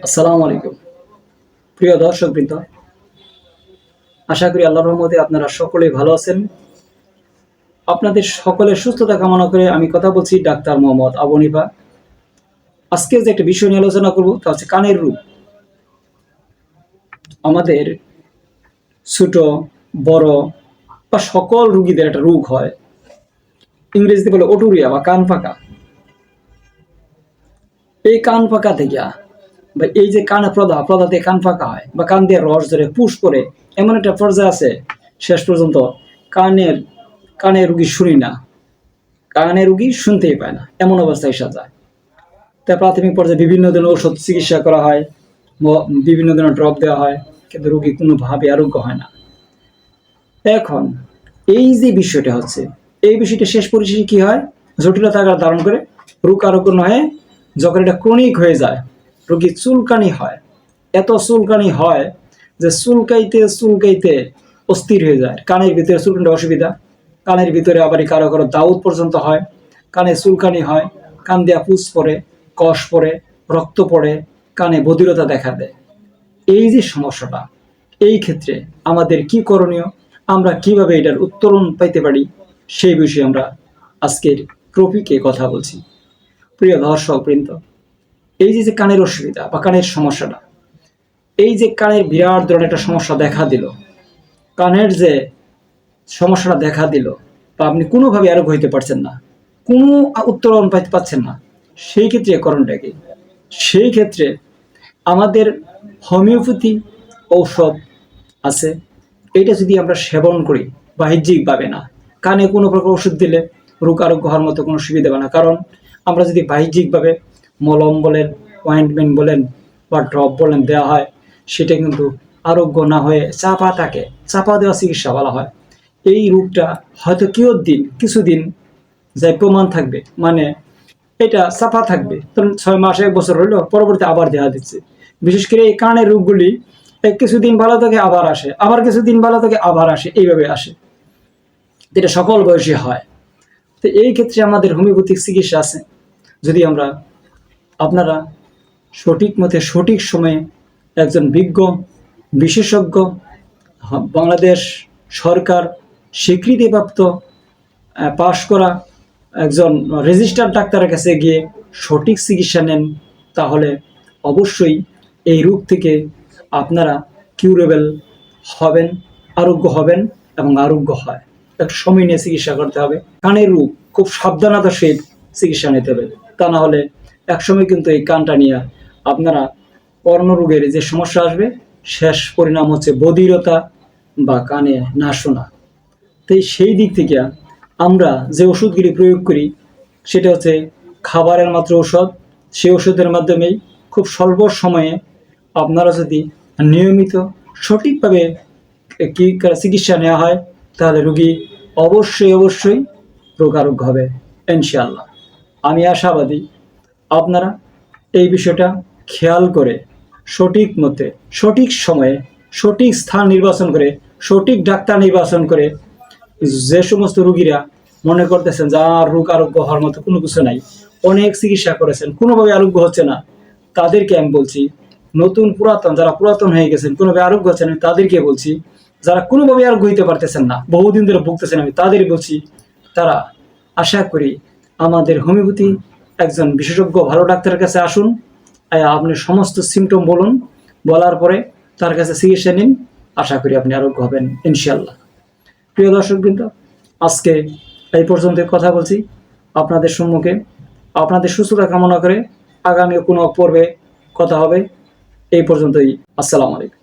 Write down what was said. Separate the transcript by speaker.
Speaker 1: আসসালামু আলাইকুম প্রিয় দর্শকবৃন্দ, আশা করি আল্লাহর রহমতে আপনারা সকলেই ভালো আছেন। আপনাদের সকলের সুস্থতা কামনা করে আমি কথা বলছি ডাক্তার মোহাম্মদ আবু হানিফা। আজকে যে একটা বিষয় নিয়ে আলোচনা করব তা হচ্ছে কানের রোগ। আমাদের ছোট বড় বা সকল রোগীদের একটা রোগ হয়, ইংরেজিতে বলে ওটুরিয়া বা কান পাকা। এই কান পাকা থেকে বা এই যে কানে প্রদাতে কান ফাঁকা হয় বা কান দিয়ে রস ধরে পুশ করে এমন একটা পর্যায়ে আছে, শেষ পর্যন্ত কানের কানে রুগী শুনি না, কানে রুগী শুনতেই পায় না, এমন অবস্থায় এসে যায়। তাই প্রাথমিক পর্যায়ে বিভিন্ন ধরনের ওষুধ চিকিৎসা করা হয়, বিভিন্ন ধরনের ড্রপ দেওয়া হয়, কিন্তু রুগী কোনোভাবে আরোগ্য হয় না। এখন এই যে বিষয়টা হচ্ছে, এই বিষয়টা শেষ পরিশেষে কি হয়, জটিলতা আকার ধারণ করে রোগ আরোগ্য নয়। যখন এটা ক্রনিক হয়ে যায়, রোগী চুলকানি হয়, এত চুলকানি হয় যে চুলকাইতে চুলকাইতে অস্থির হয়ে যায়। কানের ভিতরে চুলকানিটা অসুবিধা, কানের ভিতরে আবার কারো কারো দাউদ পর্যন্ত হয়, কানে চুলকানি হয়, কান দেয়া পুষ পড়ে, কষ পড়ে, রক্ত পড়ে, কানে বধিরতা দেখা দেয়। এই যে সমস্যাটা, এই ক্ষেত্রে আমাদের কি করণীয়, আমরা কিভাবে এটার উত্তরণ পাইতে পারি, সেই বিষয়ে আমরা আজকের টপিকে কথা বলছি। প্রিয় দর্শকবৃন্দ, এই যে কানের অসুবিধা বা কানের সমস্যাটা, এই যে কানের বিরাট ধরনের একটা সমস্যা দেখা দিল, কানের যে সমস্যাটা দেখা দিল বা আপনি কোনোভাবে আরোগ্য হইতে পারছেন না, কোনো উত্তরণ পাইতে পারছেন না, সেই ক্ষেত্রে করণটা কি? সেই ক্ষেত্রে আমাদের হোমিওপ্যাথি ঔষধ আছে। এটা যদি আমরা সেবন করি বাহ্যিকভাবে, না কানে কোনো প্রকার ওষুধ দিলে রোগ আরোগ্য হওয়ার মতো কোনো সুবিধা হবে না। কারণ আমরা যদি বাহ্যিকভাবে মলম বলেন, অয়েন্টমেন্ট বলেন বা ড্রপ বলেন দেওয়া হয়, সেটা কিন্তু আরোগ্য না হয়ে চাপা দেওয়া চিকিৎসা বলা হয়। এই রোগটা হয়তো কিছুদিন যাই প্রমাণ থাকবে, মানে এটা চাপা থাকবে, ধরুন 6 মাস 1 বছর হইলো, পরবর্তী আবার দেখা দিচ্ছে। বিশেষ করে এই কানের রোগগুলি কিছুদিন ভালো থাকে আবার আসে, আবার কিছুদিন ভালো থাকে আবার আসে, এইভাবে আসে, এটা সকল বয়সী হয়। তো এই ক্ষেত্রে আমাদের হোমিওপ্যাথিক চিকিৎসা আছে। যদি আপনারা সঠিক মতে সঠিক সময়ে একজন বিজ্ঞ বিশেষজ্ঞ বাংলাদেশ সরকার স্বীকৃতিপ্রাপ্ত পাশ করা একজন রেজিস্টার্ড ডাক্তারের কাছে গিয়ে সঠিক চিকিৎসা নেন, তাহলে অবশ্যই এই রোগ থেকে আপনারা কিউরেবল হবেন, আরোগ্য হবেন এবং আরোগ্য হয়। একটু সময় নিয়ে চিকিৎসা করতে হবে। কানের রোগ খুব সাবধানতার সহিত চিকিৎসা নিতে হবে, তা না হলে একসময় কিন্তু এই কানটা নিয়ে আপনারা কর্ণরোগের যে সমস্যা আসবে, শেষ পরিণাম হচ্ছে বধিরতা বা কানে না শোনা। তাই সেই দিক থেকে আমরা যে ওষুধগুলি প্রয়োগ করি, সেটা হচ্ছে খাবারের মাত্র ঔষধ। সেই ওষুধের মাধ্যমেই খুব স্বল্প সময়ে আপনারা যদি নিয়মিত সঠিকভাবে চিকিৎসা নেওয়া হয়, তাহলে রোগী অবশ্যই রোগ আরোগ্য হবে ইনশাআল্লাহ। আমি আশাবাদী আপনারা এই বিষয়টা খেয়াল করে সঠিক মতে সঠিক সময়ে সঠিক স্থান নির্বাচন করে সঠিক ডাক্তার নির্বাচন করে, যে সমস্ত রোগীরা মনে করতেছেন যে আর রোগ আরোগ্য হওয়ার মতো কোনো কিছু নাই, অনেক চিকিৎসা করেছেন কোনোভাবে আরোগ্য হচ্ছে না, তাদেরকে আমি বলছি, নতুন পুরাতন যারা পুরাতন হয়ে গেছেন কোনোভাবে আরোগ্য হচ্ছে না, তাদেরকে বলছি, যারা কোনোভাবে আরোগ্য হইতে পারতেছেন না, বহুদিন ধরে ভুগতেছেন, আমি তাদের বলছি, তারা আশা করি আমাদের হোমিওপ্যাথি একজন বিশেষজ্ঞ ভালো ডাক্তারের কাছে আসুন। আপনি সমস্ত সিমটম বলুন, বলার পরে তার কাছে চিকিৎসা নিন, আশা করি আপনি আরোগ্য হবেন ইনশাআল্লাহ। প্রিয় দর্শকবৃন্দ, আজকে এই পর্যন্ত কথা বলছি আপনাদের সম্মুখে। আপনাদের সুস্থতা কামনা করে আগামী কোনো পর্বে কথা হবে। এই পর্যন্তই। আসসালামু আলাইকুম।